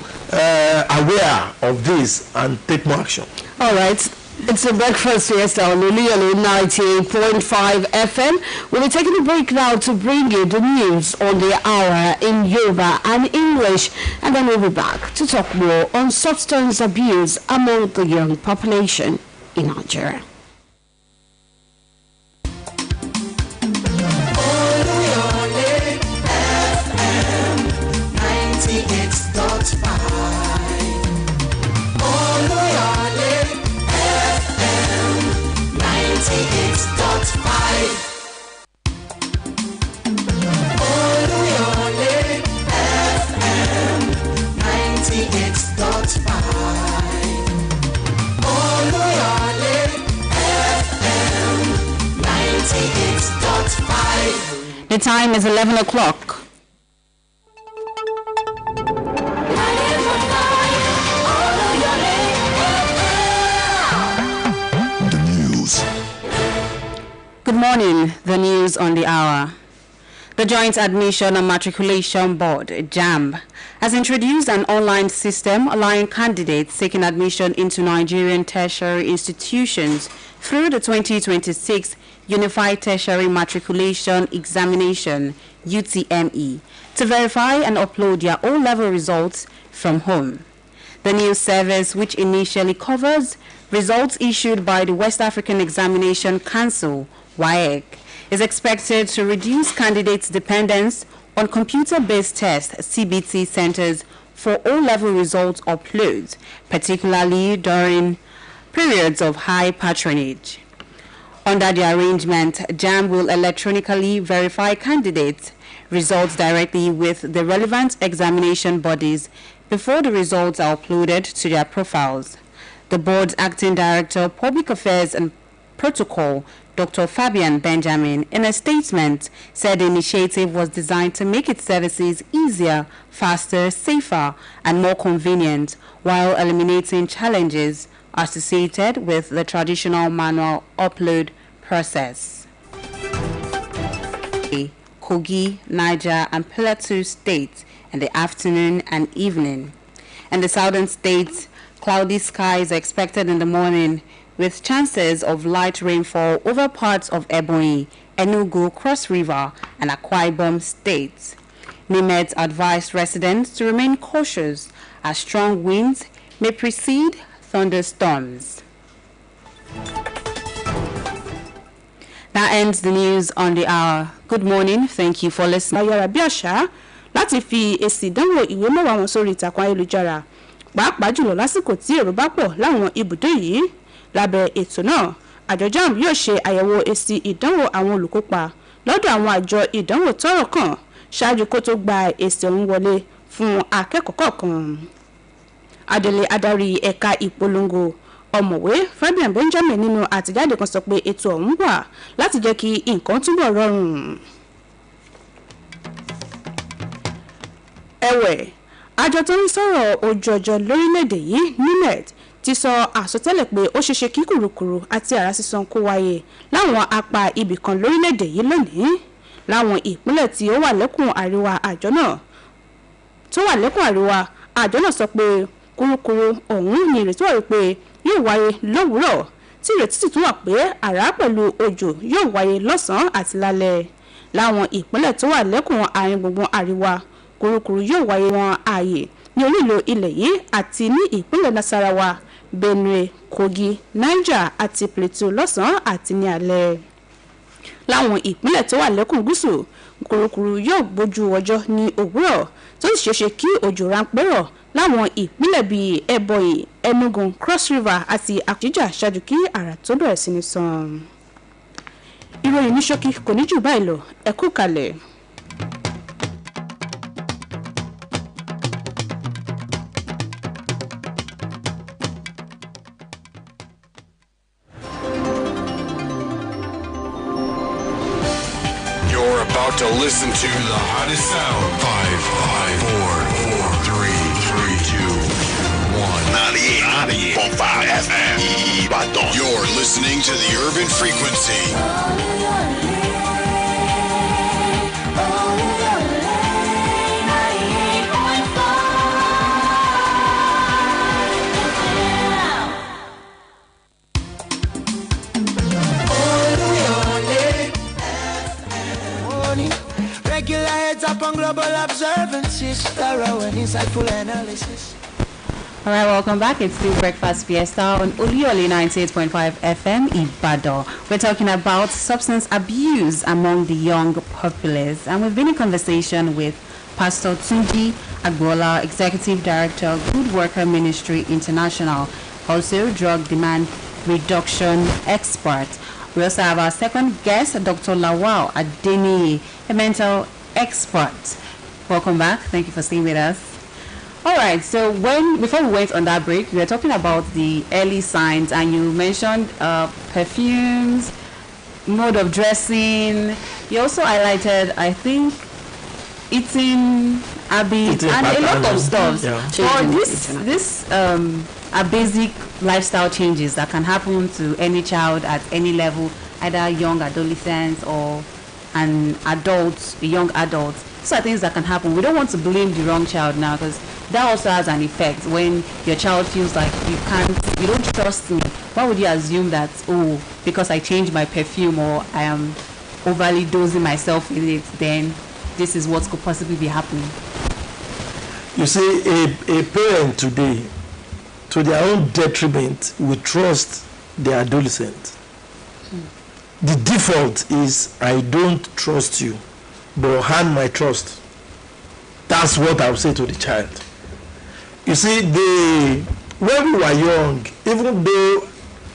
aware of this and take more action. All right. It's a breakfast fiesta on Oluyole 98.5 FM. We'll be taking a break now to bring you the news on the hour in Yoruba and English, and then we'll be back to talk more on substance abuse among the young population in Nigeria. Oluyole FM 98.5. Oluyole FM 98.5. Oluyole FM 98.5. Oluyole FM 98.5. The time is 11 o'clock. Good morning. The news on the hour. The Joint Admission and Matriculation Board, JAMB, has introduced an online system allowing candidates seeking admission into Nigerian tertiary institutions through the 2026 Unified Tertiary Matriculation Examination, UTME, to verify and upload their O-level results from home. The new service, which initially covers results issued by the West African Examination Council, WAEC, is expected to reduce candidates' dependence on computer-based test CBT centers for O-level results uploads, particularly during periods of high patronage. Under the arrangement, JAMB will electronically verify candidates' results directly with the relevant examination bodies before the results are uploaded to their profiles. The board's acting director, Public Affairs and Protocol, Dr. Fabian Benjamin, in a statement, said the initiative was designed to make its services easier, faster, safer, and more convenient, while eliminating challenges associated with the traditional manual upload process. Kogi, Niger, and Plateau states in the afternoon and evening. In the southern states, cloudy skies are expected in the morning, with chances of light rainfall over parts of Ebonyi, Enugu, Cross River, and Akwa Ibom states. NIMET advised residents to remain cautious as strong winds may precede thunderstorms. That ends the news on the hour. Good morning. Thank you for listening. Ayọ̀rà bí àṣà láti fi èsì ìdánwò ìwé mẹ́wàá wọn sórí ìtàkùn ayélujára pàápàá jùlọ lásìkò tí èrò bá pọ̀ láwọn ibùdó yìí. Lábẹ́ ètò náà, àjọ JAMB yóò ṣe àyẹ̀wò èsì ìdánwò àwọn olùkópa lọ́dọ̀ àwọn àjọ ìdánwò tọ́rọ̀ kàn ṣáájú kó tó gba èsì ọ̀hún wọlé fún akẹ́kọ̀ọ́ kọ̀ọ̀kan. Adelé adarí ẹ̀ka ìpolongo ọ̀mọ̀wé Fabian Benjamin nínú àtẹ̀jáde kan sọ pé ètò ọ̀hún wà láti jẹ́ kí nǹkan túbọ̀ rọrùn. Ẹ̀wẹ̀, àjọ tó ń sọ̀rọ̀ ojú ọjọ́ lórílẹ̀‐èdè yìí NIMET ti sọ àsọtẹ́lẹ̀ pé ó ṣeéṣe kí kùrukùru àti àrá sísan kó wáyé láwọn apá ibìkan lórílẹ̀‐èdè yìí lónìí láwọn ìpínlẹ̀ tí ó wà lẹ́kùn àríwá àjọ náà sọ pé kùrukùru ọ̀hún ní ìrètí wà wípé yóò wáyé lówùúrọ̀ tí ìrètí sì tún wà pé àrá pẹ̀lú òjò yóò wáyé lọ́sàn-án àti lálẹ́ láwọn ìpínlẹ̀ tó wà lẹ́kùn àárín gbùngbùn àríwá kùrukùru yóò wáyé wọn ààyè ní olú-ìlú ilẹ̀ yìí àti ní ìpínlẹ̀ Nasarawa, Benue, Kogi, Niger àti Plateau lọ́sàn-án àti ní alẹ́. Láwọn ìpínlẹ̀ tó wà lẹ́kùn gúúsù kùrukùru yóò bójú ọjọ́ ní òwúrọ̀ tó sì ṣeéṣe kí òjò ráńpẹ́ rọ̀ láwọn ìpínlẹ̀ bíi Ebonyi, Enugu, Cross River àti Akwa ṣáájú kí àrà tó bẹ̀rẹ̀ sí ní sàn. Ìròyìn ní ṣókí kò ní jù báyìí lọ, ẹ kú kalẹ̀. You're about to listen to the hottest sound. 5, 4, 3, 2, 1. 98.5 FM. Ibadan. You're listening to the urban frequency. Regular heads up on global observances, thorough and insightful analysis. All right, welcome back. It's still Breakfast Fiesta on Oluyole 98.5 FM Ibadan. We're talking about substance abuse among the young populace, and we've been in conversation with Pastor Tunji Agbola, Executive Director, Good Worker Ministry International, also drug demand reduction expert. We also have our second guest, Dr. Lawal Adeni, a mental expert. Welcome back. Thank you for staying with us. All right. So before we went on that break, we were talking about the early signs, and you mentioned perfumes, mode of dressing. You also highlighted, I think, eating habits and a lot of stuff. Yeah. But this are basic lifestyle changes that can happen to any child at any level, either young adolescents or an adult, a young adult. These are things that can happen. We don't want to blame the wrong child now, because that also has an effect. When your child feels like you don't trust me, why would you assume that, oh, because I changed my perfume or I am overly dosing myself with it, then this is what could possibly be happening? You see, a parent today, to their own detriment, will trust their adolescent. The default is, I don't trust you, but hand my trust. That's what I would say to the child. You see, when we were young, even though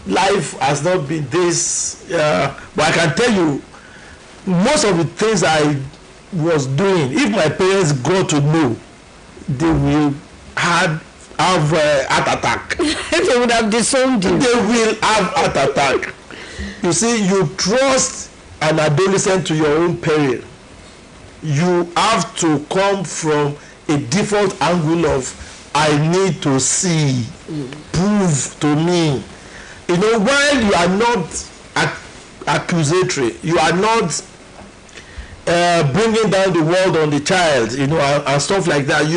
life has not been this, but I can tell you, most of the things I was doing, if my parents got to know, they will have heart attack. They would have disowned you. They will have heart attack. You see, you trust an adolescent to your own peril. You have to come from a default angle of, I need to see, prove to me. You know, while you are not accusatory, you are not bringing down the world on the child, you know, and stuff like that.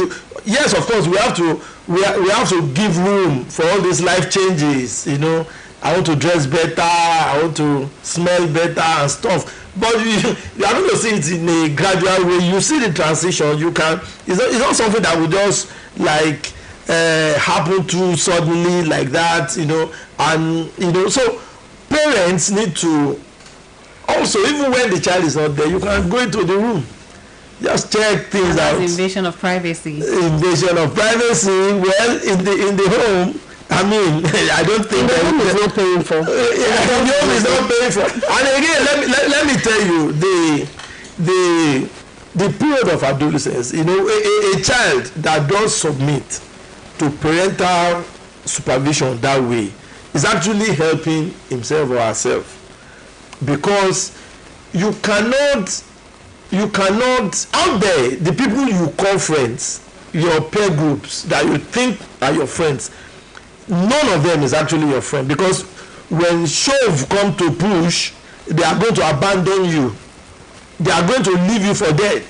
Yes, of course, we have to give room for all these life changes. You know, I want to dress better, I want to smell better and stuff. But you are going to see it in a gradual way. You see the transition. It's not something that will just like happen too suddenly like that. You know, and you know. So parents need to also, even when the child is not there, you can go into the room, just check things out. Invasion of privacy. Invasion of privacy. Well, in the home, I mean, I don't think the home is not paying for. The home is not paying for. And again, let me tell you, the period of adolescence, you know, a child that does submit to parental supervision that way is actually helping himself or herself, because you cannot out there, the people you call friends, your peer groups that you think are your friends, none of them is actually your friend, because when shove come to push, they are going to abandon you, they are going to leave you for dead.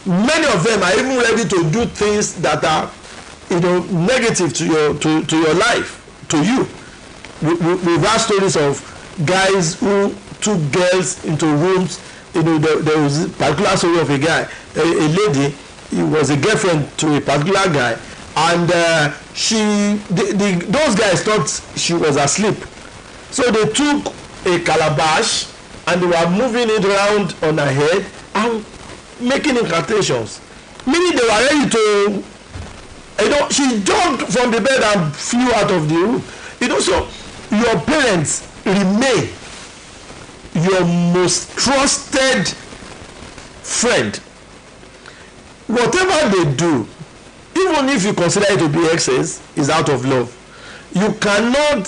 Many of them are even ready to do things that are, you know, negative to your life, to you. We've had stories of guys who took girls into rooms. You know, there was a particular story of a guy, a lady. He was a girlfriend to a particular guy, and those guys thought she was asleep, so they took a calabash and they were moving it around on her head and making incantations, meaning they were ready to, you know, she jumped from the bed and flew out of the room. You know, so your parents remain your most trusted friend. Whatever they do, even if you consider it to be excess, is out of love. You cannot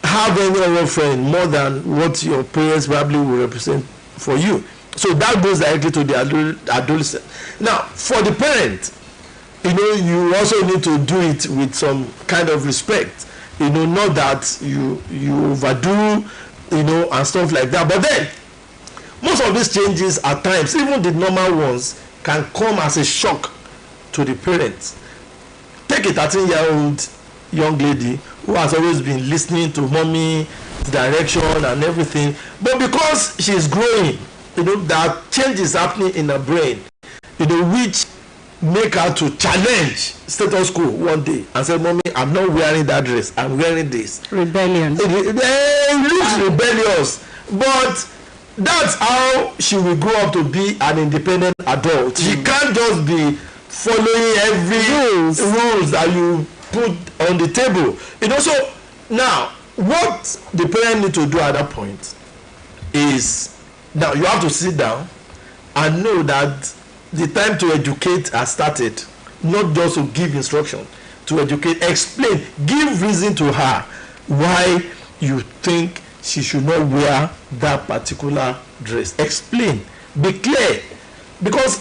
have any other friend more than what your parents probably will represent for you. So that goes directly to the adolescent. Now, for the parent, you know, you also need to do it with some kind of respect. You know, not that you overdo, you know, and stuff like that. But then, most of these changes at times, even the normal ones, can come as a shock to the parents. Take a 13-year-old young lady who has always been listening to mommy's direction and everything, but because she's growing, you know, there are changes happening in her brain, you know, which make her to challenge status quo one day and say, mommy, I'm not wearing that dress, I'm wearing this. Rebellion. It looks rebellious, but that's how she will grow up to be an independent adult. She can't just be following every rules that you put on the table. You know, so now what the parent need to do at that point is, now you have to sit down and know that the time to educate has started. Not just to give instruction, to educate, explain, give reason to her why you think she should not wear that particular dress. Explain, be clear, because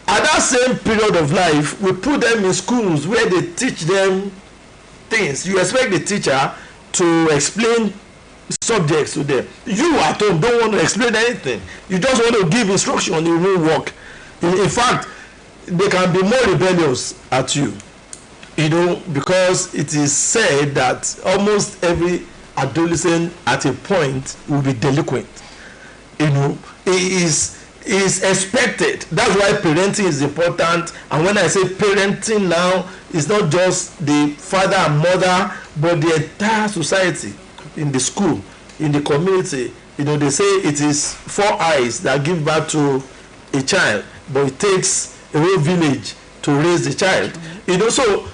at that same period of life, we put them in schools where they teach them things. You expect the teacher to explain subjects to them. You at home don't want to explain anything. You just want to give instruction, it won't work. In fact, they can be more rebellious at you, you know, because it is said that almost every adolescent at a point will be delinquent. You know, it is expected. That's why parenting is important. And when I say parenting now, it's not just the father and mother, but the entire society, in the school, in the community. You know, they say it is 4 eyes that give birth to a child, but it takes a whole village to raise the child. You know, so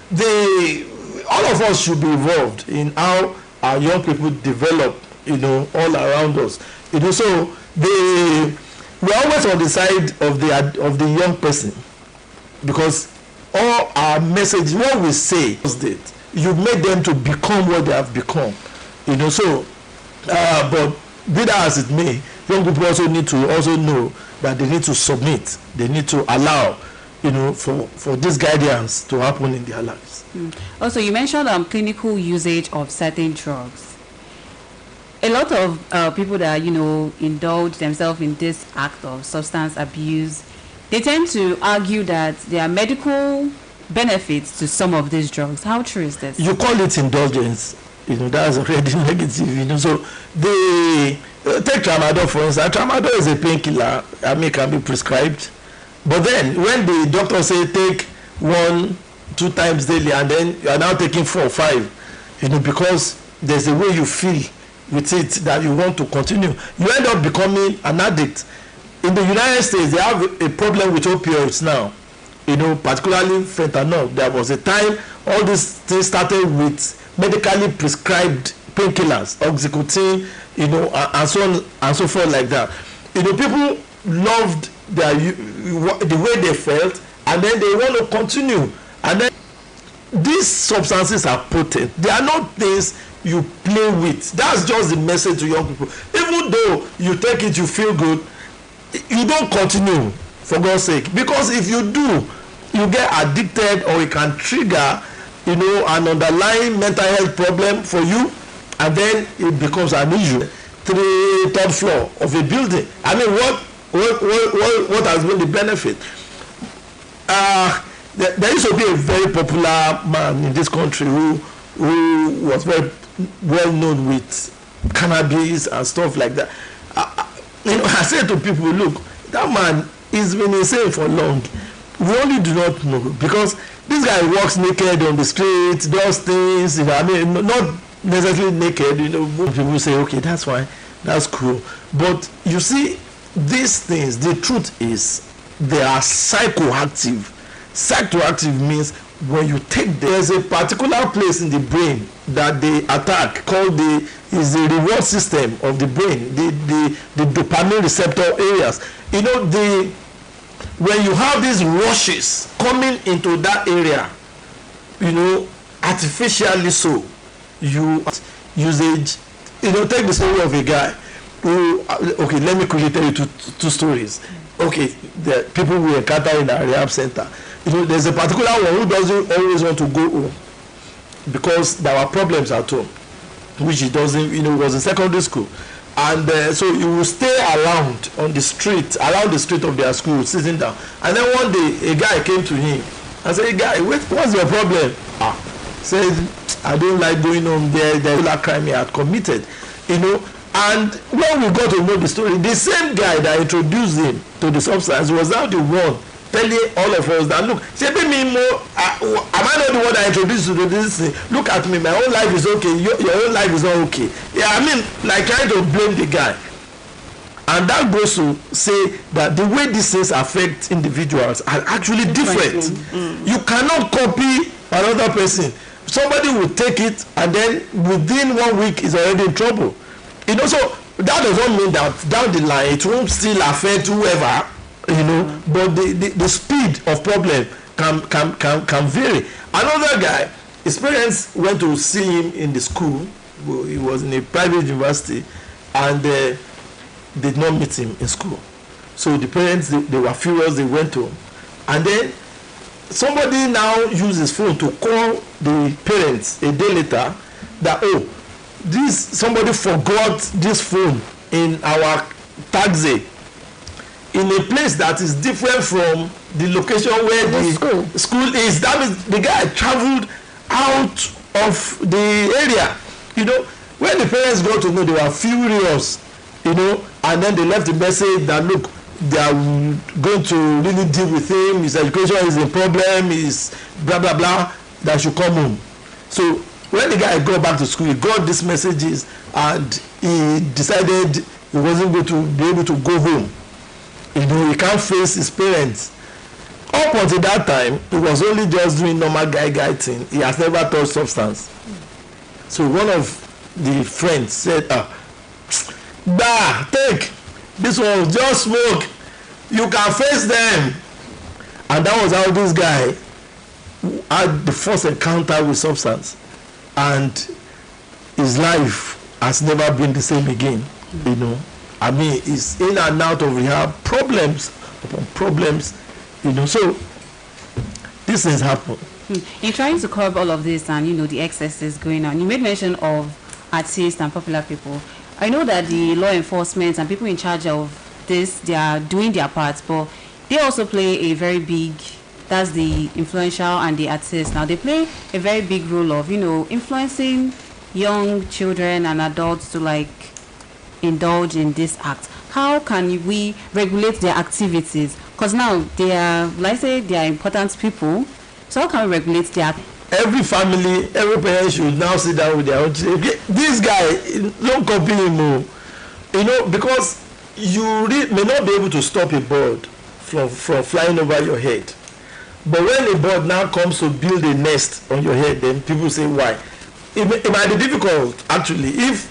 all of us should be involved in how our young people develop, you know, all around us. You know, so we're always on the side of the young person, because all our message, what we say is that you make them to become what they have become. You know, so but be that as it may, young people also need to also know that they need to submit, they need to allow, you know, for this guidance to happen in their lives. Also, you mentioned clinical usage of certain drugs. A lot of people that, you know, indulge themselves in this act of substance abuse, they tend to argue that there are medical benefits to some of these drugs. How true is this? You call it indulgence, you know, that's already negative, you know. So they take tramadol, for instance. Tramadol is a painkiller, I mean, can be prescribed. But then when the doctor say take 1-2 times daily, and then you are now taking 4 or 5, you know, because there's a way you feel, with it that you want to continue, you end up becoming an addict. In the United States, they have a problem with opioids now, you know, particularly fentanyl. There was a time all these things started with medically prescribed painkillers, oxycontin, you know, and so on and so forth like that. You know, people loved the way they felt, and then they want to continue. And then these substances are potent. They are not things you play with. That's just the message to young people. Even though you take it, you feel good, you don't continue, for God's sake, because if you do, you get addicted, or it can trigger, you know, an underlying mental health problem for you, and then it becomes an issue. Third floor of a building. I mean, what has been the benefit? There used to be a very popular man in this country who was very well known with cannabis and stuff like that. You know, I say to people, look, that man has been insane for long. We only do not know, because this guy walks naked on the streets, does things, you know, I mean, not necessarily naked, you know. People say, okay, that's fine, that's cool. But you see, these things, the truth is, they are psychoactive. Psychoactive means when you take them, there's a particular place in the brain that they attack, called the reward system of the brain, the dopamine receptor areas. You know, when you have these rushes coming into that area, you know, artificially so, usage, you know, take the story of a guy who, okay, let me quickly tell you two stories. Okay, the people we encounter in our rehab center, you know, there's a particular one who doesn't always want to go home because there were problems at home, which he doesn't, you know, was in secondary school, and so he will stay around on the street, around the street of their school, sitting down. And then one day a guy came to him and said, hey guy, wait, what's your problem? Said, I don't like going home there, the crime he had committed, you know. And when we got to know the story, the same guy that introduced him to the substance was now the one telling all of us that, look, am I not the one that introduced you to this thing? Look at me, my own life is okay, your own life is not okay. Yeah, I mean, like trying to blame the guy. And that goes to say that the way these things affect individuals are actually different. You cannot copy another person. Somebody will take it, and then within 1 week is already in trouble. You know, so that doesn't mean that down the line it won't still affect whoever, you know, but the speed of problem can vary. Another guy, his parents went to see him in the school. He was in a private university, and did not meet him in school. So the parents, they were furious. They went to him, and then somebody now used his phone to call the parents a day later that, oh, somebody forgot this phone in our taxi in a place that is different from the location where the school is. That means the guy traveled out of the area, you know. When the parents got to know, they were furious, you know, and then they left a message that, look, they are going to really deal with him, his education is a problem, is blah blah blah, that should come home. So when the guy got back to school, he got these messages, and he decided he wasn't going to be able to go home. You know, he can't face his parents. Up until that time, he was only just doing normal guy thing. He has never touched substance. So one of the friends said, take this one, just smoke, you can face them. And that was how this guy had the first encounter with substance, and his life has never been the same again. You know, I mean, he's in and out of rehab, problems upon problems, you know. So these things happen. In trying to curb all of this and, you know, the excesses going on, you made mention of artists and popular people. I know that the law enforcement and people in charge of this, they are doing their parts, but they also play a very big, that's the influential and the artists. Now they play a very big role of, you know, influencing young children and adults to like indulge in this act. How can we regulate their activities? Because now they are, like I say, they are important people. So how can we regulate their? every family, every parent should now sit down with their own children. This guy, don't copy him, because you may not be able to stop a bird from flying over your head. But when a bird now comes to build a nest on your head, then people say why. It might be difficult actually if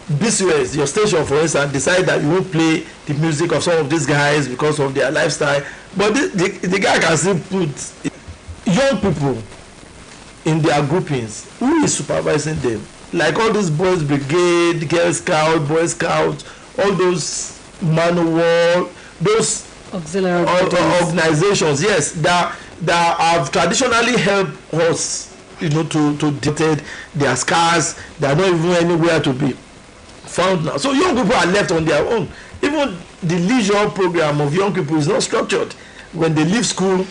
BCS, your station for instance, decide that you won't play the music of some of these guys because of their lifestyle. But the guy can still put young people in their groupings. Who is supervising them? Like all these boys brigade, Girl Scout, Boy Scout, all those manual, those auxiliary organizations, yes, that have traditionally helped us, to detect their scars. They are not even anywhere to be found now. So young people are left on their own. Even the leisure program of young people is not structured. When they leave school,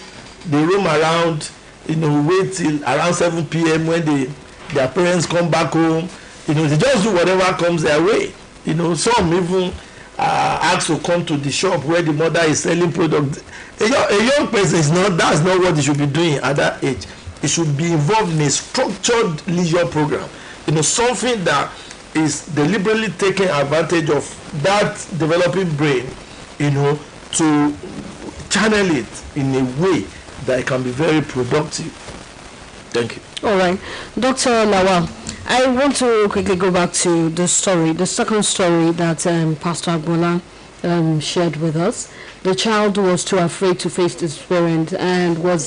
they roam around, wait till around 7 p.m. when their parents come back home. They just do whatever comes their way. Some even ask to come to the shop where the mother is selling products. A young person that's not what they should be doing at that age. It should be involved in a structured leisure program. Something that is deliberately taking advantage of that developing brain, to channel it in a way that it can be very productive. Thank you. All right, Dr. Lawal, I want to quickly go back to the second story that Pastor Agbola shared with us. The child was too afraid to face his parent and was